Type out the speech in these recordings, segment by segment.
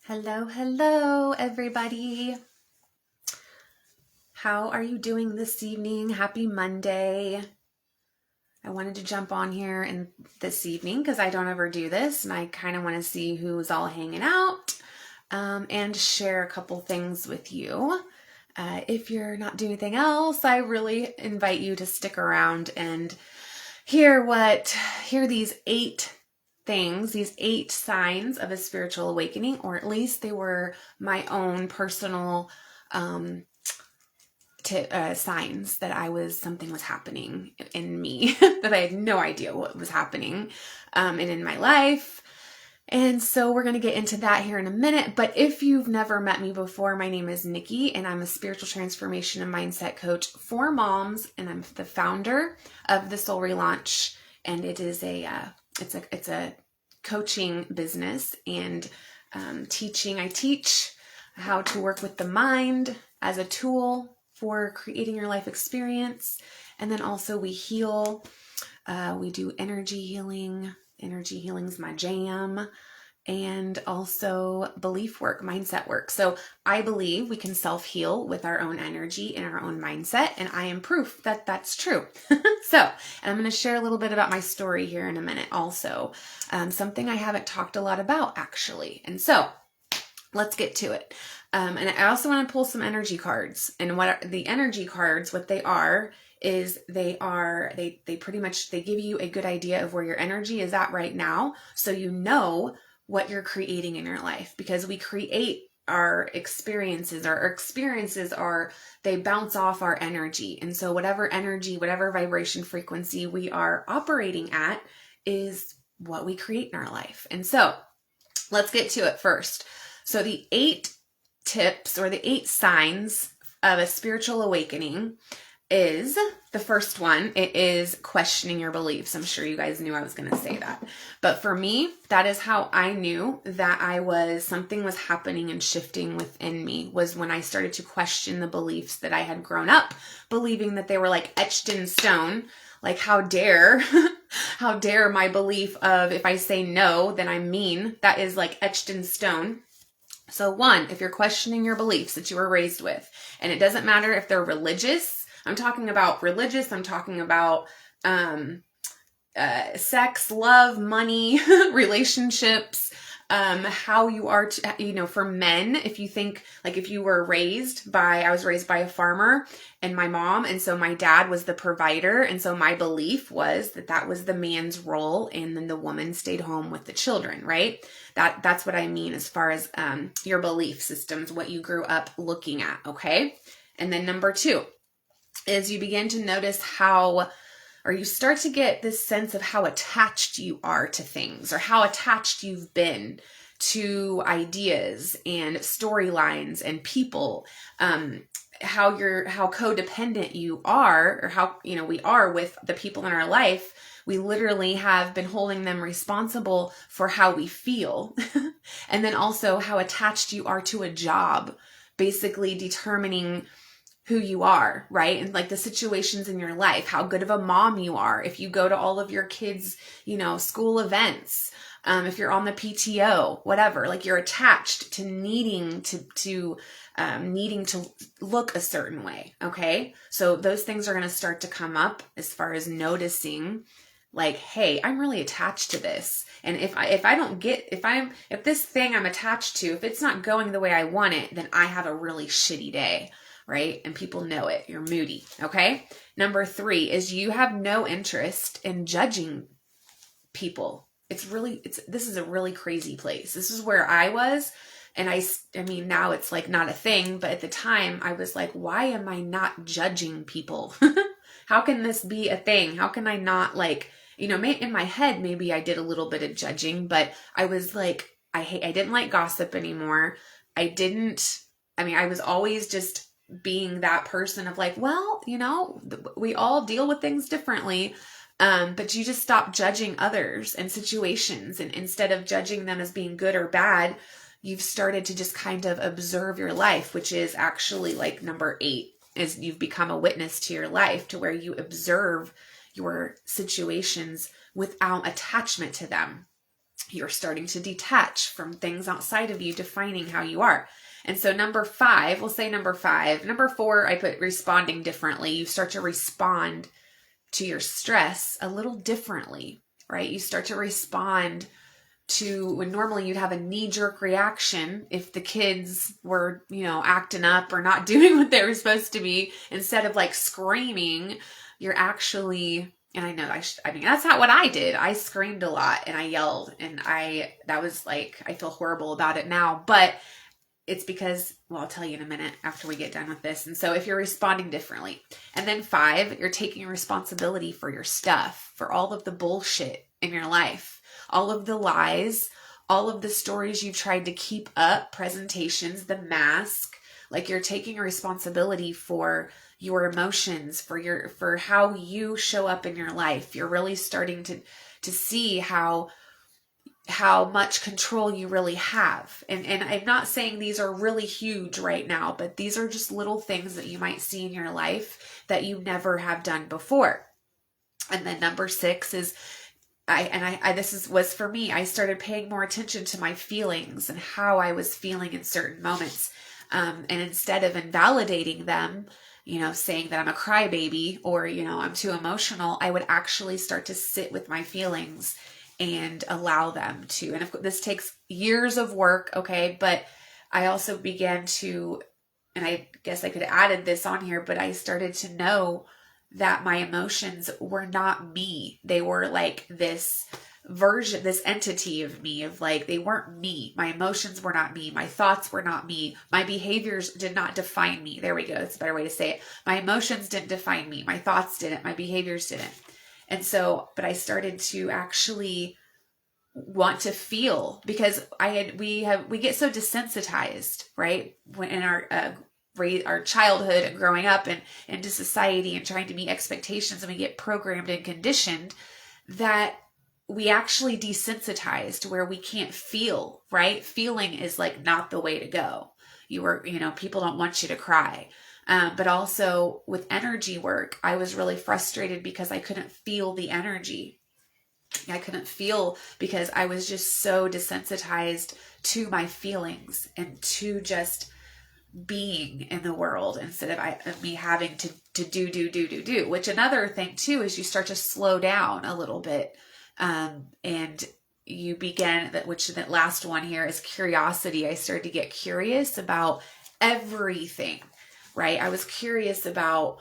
Hello, hello, everybody. How are you doing this evening? Happy Monday. I wanted to jump on here and this evening because I don't ever do this, and I kind of want to see who's all hanging out and share a couple things with you. If you're not doing anything else, I really invite you to stick around and hear these 8 things, these 8 signs of a spiritual awakening, or at least they were my own personal signs that something was happening in me that I had no idea what was happening and in my life. And so we're going to get into that here in a minute. But if you've never met me before, my name is Nikki, and I'm a spiritual transformation and mindset coach for moms, and I'm the founder of the Soul Relaunch. And it is it's a coaching business and teaching. I teach how to work with the mind as a tool for creating your life experience. And then also we heal. We do energy healing. Energy healing's my jam. And also belief work, mindset work. So I believe we can self-heal with our own energy and our own mindset. And I am proof that that's true. And I'm going to share a little bit about my story here in a minute also. Something I haven't talked a lot about actually. And so let's get to it. And I also want to pull some energy cards. And what are the energy cards, what they are is they pretty much, they give you a good idea of where your energy is at right now. So you know what you're creating in your life, because we create our experiences. Our experiences they bounce off our energy. And so whatever energy, whatever vibration frequency we are operating at is what we create in our life. And so let's get to it first. So the 8 tips or the 8 signs of a spiritual awakening is the first one. It is questioning your beliefs. I'm sure you guys knew I was going to say that. But for me, that is how I knew that something was happening and shifting within me, was when I started to question the beliefs that I had grown up believing that they were like etched in stone. Like how dare my belief of if I say no, then I'm mean, that is like etched in stone. So 1, if you're questioning your beliefs that you were raised with, and it doesn't matter if they're religious, I'm talking about sex, love, money, relationships, how you are, for men, if you think, like if you were I was raised by a farmer and my mom, and so my dad was the provider, and so my belief was that was the man's role, and then the woman stayed home with the children, right? That's what I mean as far as your belief systems, what you grew up looking at, okay? And then number 2 is you begin to notice you start to get this sense of how attached you are to things, or how attached you've been to ideas and storylines and people, how codependent you are, or how, we are with the people in our life. We literally have been holding them responsible for how we feel. And then also how attached you are to a job, basically determining who you are, right? And like the situations in your life, how good of a mom you are. If you go to all of your kids', school events, if you're on the PTO, whatever, like you're attached to needing to look a certain way. Okay. So those things are going to start to come up as far as noticing, like, hey, I'm really attached to this. And if this thing I'm attached to, if it's not going the way I want it, then I have a really shitty day. Right? And people know it. You're moody. Okay. Number 3 is you have no interest in judging people. This is a really crazy place. This is where I was. And I mean, now it's like not a thing, but at the time I was like, why am I not judging people? How can this be a thing? How can I not in my head, maybe I did a little bit of judging, but I was like, I didn't like gossip anymore. I was always just being that person of like, well, we all deal with things differently. But you just stop judging others and situations. And instead of judging them as being good or bad, you've started to just kind of observe your life, which is actually like number 8, is you've become a witness to your life, to where you observe your situations without attachment to them. You're starting to detach from things outside of you defining how you are. And so number 5, we'll say number 5. Number 4, I put responding differently. You start to respond to your stress a little differently, right? You start to respond to when normally you'd have a knee-jerk reaction if the kids were, acting up or not doing what they were supposed to be. Instead of like screaming, you're actually, and I know that's not what I did. I screamed a lot and I yelled, and that was like, I feel horrible about it now, but it's because, well, I'll tell you in a minute after we get done with this. And so if you're responding differently, and then 5, you're taking responsibility for your stuff, for all of the bullshit in your life, all of the lies, all of the stories you've tried to keep up, presentations, the mask. Like, you're taking responsibility for your emotions, for how you show up in your life. You're really starting to see how much control you really have. And I'm not saying these are really huge right now, but these are just little things that you might see in your life that you never have done before. And then number 6 is, was for me, I started paying more attention to my feelings and how I was feeling in certain moments. And instead of invalidating them, saying that I'm a crybaby or, I'm too emotional, I would actually start to sit with my feelings and allow them to. And this takes years of work, okay? But I also began to, and I guess I could have added this on here, but I started to know that my emotions were not me. They were like this version, this entity of me, of like, they weren't me. My emotions were not me. My thoughts were not me. My behaviors did not define me. There we go. That's a better way to say it. My emotions didn't define me. My thoughts didn't. My behaviors didn't. And so, but I started to actually want to feel, because we get so desensitized, right? When in our childhood and growing up and into society and trying to meet expectations, and we get programmed and conditioned that we actually desensitized to where we can't feel, right? Feeling is like not the way to go. People don't want you to cry. But also with energy work, I was really frustrated because I couldn't feel the energy. I couldn't feel because I was just so desensitized to my feelings and to just being in the world instead of me having to do, which another thing too is you start to slow down a little bit. And you begin that last one here is curiosity. I started to get curious about everything. Right? I was curious about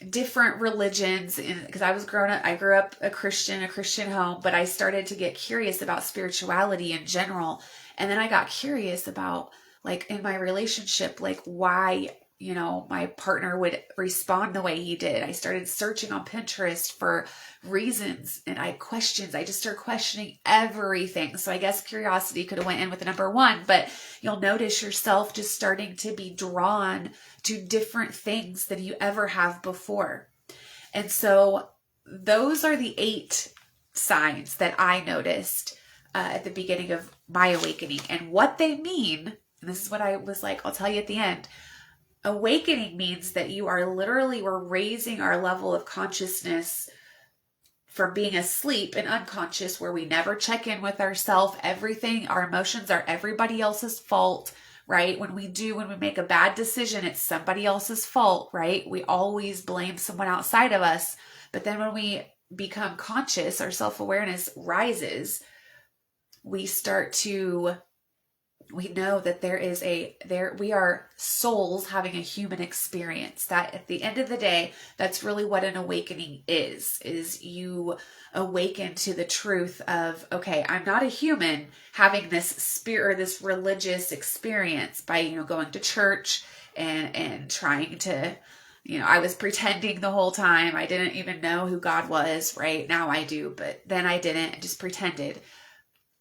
different religions, because I grew up a Christian home, but I started to get curious about spirituality in general. And then I got curious about, like, in my relationship, like, why, my partner would respond the way he did. I started searching on Pinterest for reasons, and I had questions. I just started questioning everything. So I guess curiosity could have went in with number 1, but you'll notice yourself just starting to be drawn to different things than you ever have before. And so those are the 8 signs that I noticed at the beginning of my awakening. And what they mean, and this is what I was like, I'll tell you at the end. Awakening means that we're raising our level of consciousness from being asleep and unconscious, where we never check in with ourselves. Everything, our emotions are everybody else's fault, right? When we make a bad decision, it's somebody else's fault, right? We always blame someone outside of us. But then when we become conscious, our self-awareness rises, we know that we are souls having a human experience. That at the end of the day, that's really what an awakening is you awaken to the truth of, okay, I'm not a human having this spirit or this religious experience by, going to church and trying to, I was pretending the whole time. I didn't even know who God was, right? Now I do, but then I didn't. I just pretended.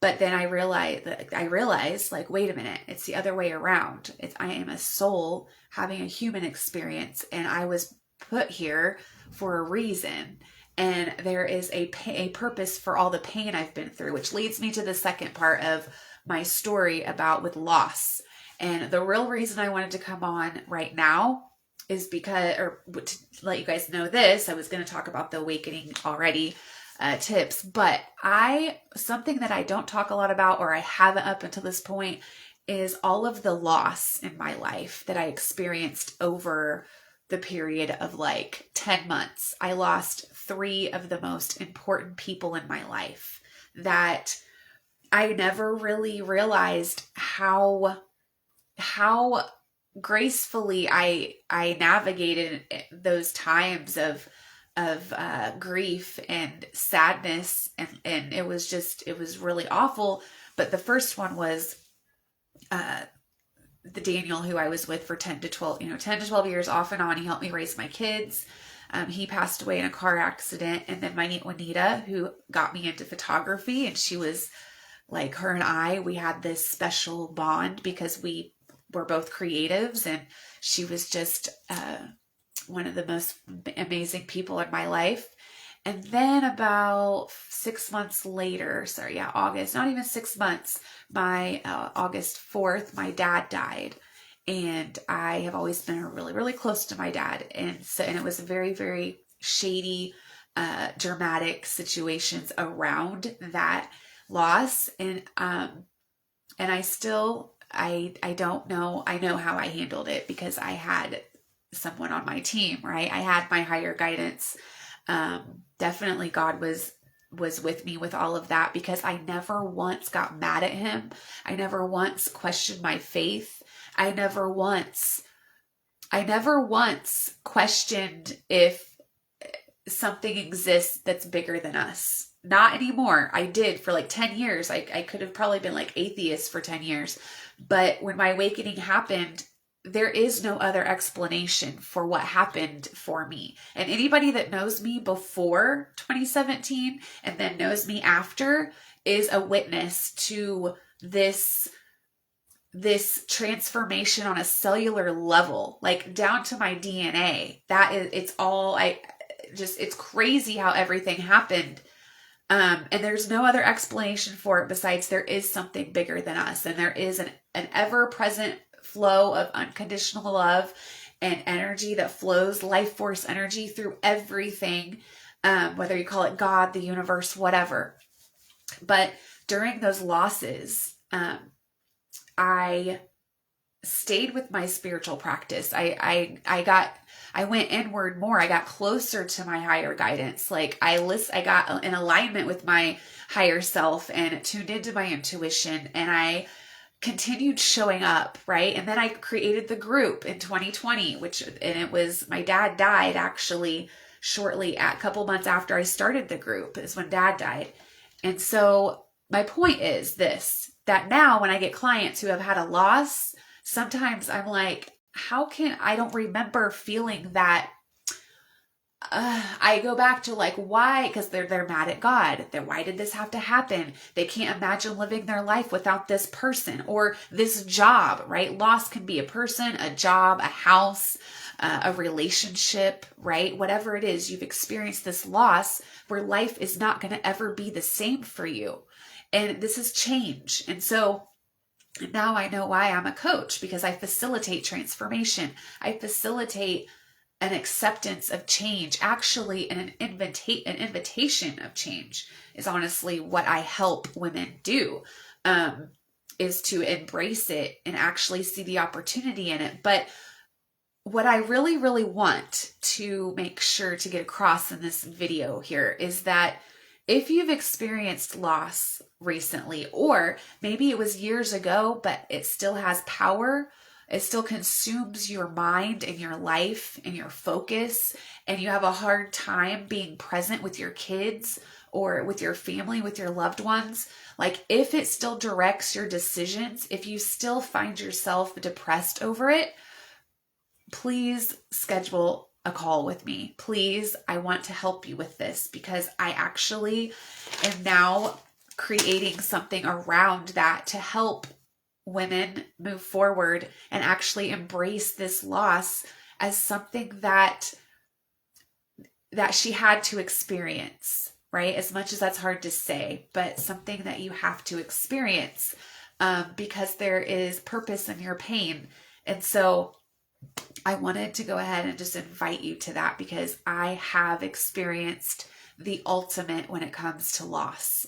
But then I realized, like, wait a minute, it's the other way around. I am a soul having a human experience, and I was put here for a reason. And there is a purpose for all the pain I've been through, which leads me to the second part of my story with loss. And the real reason I wanted to come on right now is because, or to let you guys know this, I was going to talk about the awakening already. tips. But something that I don't talk a lot about, or I haven't up until this point, is all of the loss in my life that I experienced over the period of like 10 months. I lost 3 of the most important people in my life that I never really realized how gracefully I navigated those times of grief and sadness, and it was really awful. But the first one was the Daniel who I was with for 10 to 12 years off and on. He helped me raise my kids. He passed away in a car accident. And then my Aunt Juanita, who got me into photography, and she was like, her and we had this special bond because we were both creatives, and she was just one of the most amazing people in my life. And then about 6 months later, August, not even 6 months, my August 4th, my dad died. And I have always been really, really close to my dad. And it was very, very shady, dramatic situations around that loss. And I don't know. I know how I handled it because I had someone on my team, right? I had my higher guidance. Definitely God was with me with all of that, because I never once got mad at him. I never once questioned my faith. I never once questioned if something exists that's bigger than us. Not anymore. I did for like 10 years. I could have probably been like atheist for 10 years. But when my awakening happened, there is no other explanation for what happened for me. And anybody that knows me before 2017 and then knows me after is a witness to this transformation on a cellular level, like down to my DNA. It's crazy how everything happened. And there's no other explanation for it besides there is something bigger than us. And there is an ever-present flow of unconditional love and energy that flows, life force energy, through everything, whether you call it God, the universe, whatever. But during those losses, I stayed with my spiritual practice. I went inward more. I got closer to my higher guidance. Like I got in alignment with my higher self and tuned into my intuition, and I continued showing up, right? And then I created the group in 2020, it was, my dad died actually shortly, a couple months after I started the group is when dad died. And so my point is this, that now when I get clients who have had a loss, sometimes I'm like, I don't remember feeling that. I go back to like, why? Because they're mad at God. Why did this have to happen? They can't imagine living their life without this person or this job, right? Loss can be a person, a job, a house, a relationship, right? Whatever it is, you've experienced this loss where life is not going to ever be the same for you. And this is change. And so now I know why I'm a coach, because I facilitate transformation. I facilitate an acceptance of change, actually an invitation of change is honestly what I help women do, is to embrace it and actually see the opportunity in it. But what I really, really want to make sure to get across in this video here is that if you've experienced loss recently, or maybe it was years ago, but it still has power, it still consumes your mind and your life and your focus, and you have a hard time being present with your kids or with your family, with your loved ones, like if it still directs your decisions, if you still find yourself depressed over it, please schedule a call with me. Please, I want to help you with this, because I actually am now creating something around that to help women move forward and actually embrace this loss as something that she had to experience, right? As much as that's hard to say, but something that you have to experience, because there is purpose in your pain. And so I wanted to go ahead and just invite you to that, because I have experienced the ultimate when it comes to loss.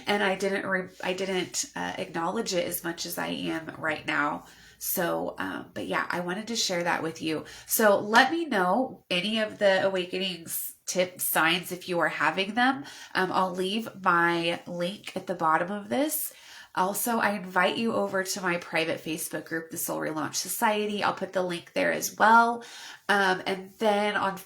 And I didn't acknowledge it as much as I am right now. So, but yeah, I wanted to share that with you. So let me know any of the awakenings, tips, signs if you are having them. I'll leave my link at the bottom of this. Also, I invite you over to my private Facebook group, the Soul Relaunch Society. I'll put the link there as well. And then on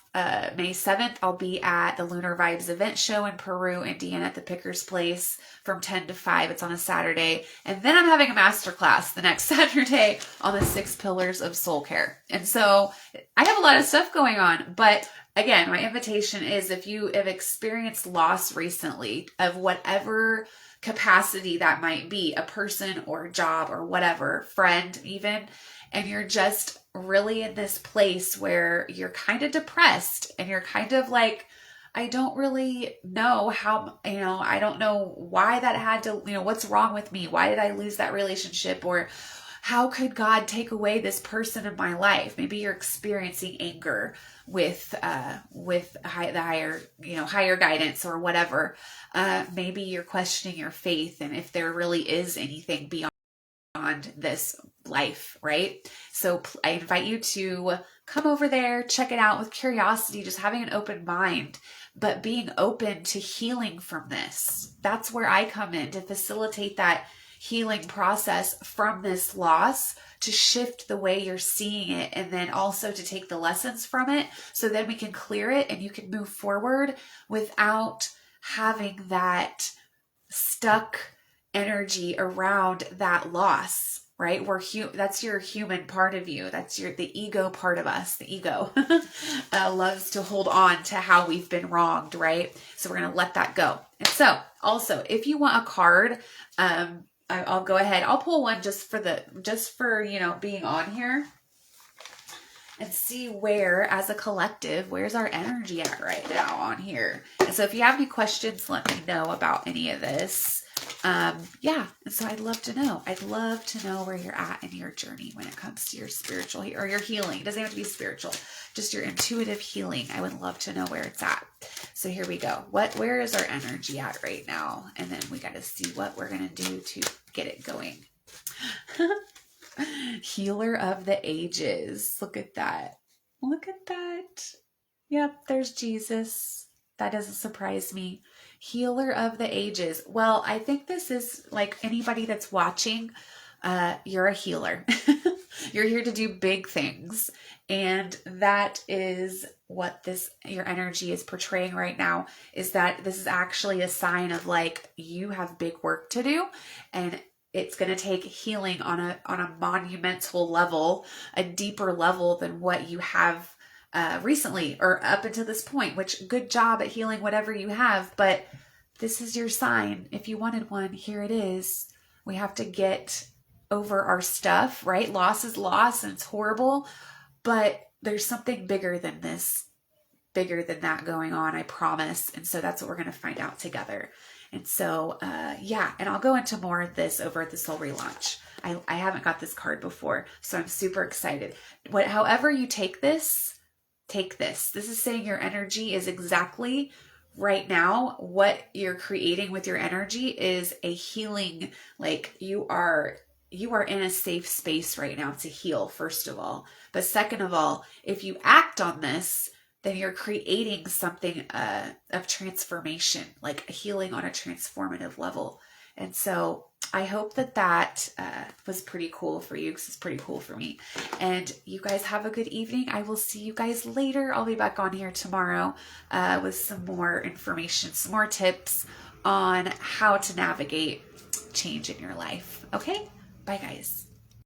May 7th, I'll be at the Lunar Vibes event show in Peru, Indiana at the Picker's Place from 10 to 5. It's on a Saturday. And then I'm having a masterclass the next Saturday on the 6 pillars of soul care. And so I have a lot of stuff going on, but again, my invitation is if you have experienced loss recently of whatever capacity that might be, a person or a job or whatever, friend even, and you're just really in this place where you're kind of depressed and you're kind of like, I don't really know how, I don't know why that had to, what's wrong with me? Why did I lose that relationship? Or how could God take away this person in my life? Maybe you're experiencing anger with the higher guidance or whatever. Maybe you're questioning your faith and if there really is anything beyond this life, right? So I invite you to come over there, check it out with curiosity, just having an open mind, but being open to healing from this. That's where I come in to facilitate that healing process from this loss, to shift the way you're seeing it, and then also to take the lessons from it so then we can clear it and you can move forward without having that stuck energy around that loss, right? That's your human part of you. That's the ego part of us. The ego loves to hold on to how we've been wronged, right? So we're going to let that go. And so also, if you want a card, I'll go ahead. I'll pull one just for being on here and see where, as a collective, where's our energy at right now on here. And so if you have any questions, let me know about any of this. Yeah. And so I'd love to know. I'd love to know where you're at in your journey when it comes to your spiritual or your healing. It doesn't have to be spiritual, just your intuitive healing. I would love to know where it's at. So here we go. Where is our energy at right now? And then we got to see what we're going to do to get it going. Healer of the ages. Look at that. Look at that. Yep, there's Jesus. That doesn't surprise me. Healer of the ages. Well, I think this is like anybody that's watching, you're a healer. You're here to do big things. And that is what your energy is portraying right now, is that this is actually a sign of like, you have big work to do, and it's going to take healing on a monumental level, a deeper level than what you have recently or up until this point, which good job at healing whatever you have. But this is your sign. If you wanted one, here it is. We have to get over our stuff, right? Loss is loss and it's horrible, but there's something bigger than this, bigger than that going on, I promise. And so that's what we're going to find out together. And so, yeah, and I'll go into more of this over at the Soul Relaunch. I haven't got this card before, so I'm super excited. However you take this. This is saying your energy is exactly right now. What you're creating with your energy is a healing, like you are in a safe space right now to heal, first of all. But second of all, if you act on this, then you're creating something of transformation, like a healing on a transformative level. And so I hope that was pretty cool for you, because it's pretty cool for me. And you guys have a good evening. I will see you guys later. I'll be back on here tomorrow with some more information, some more tips on how to navigate change in your life. Okay? Bye, guys.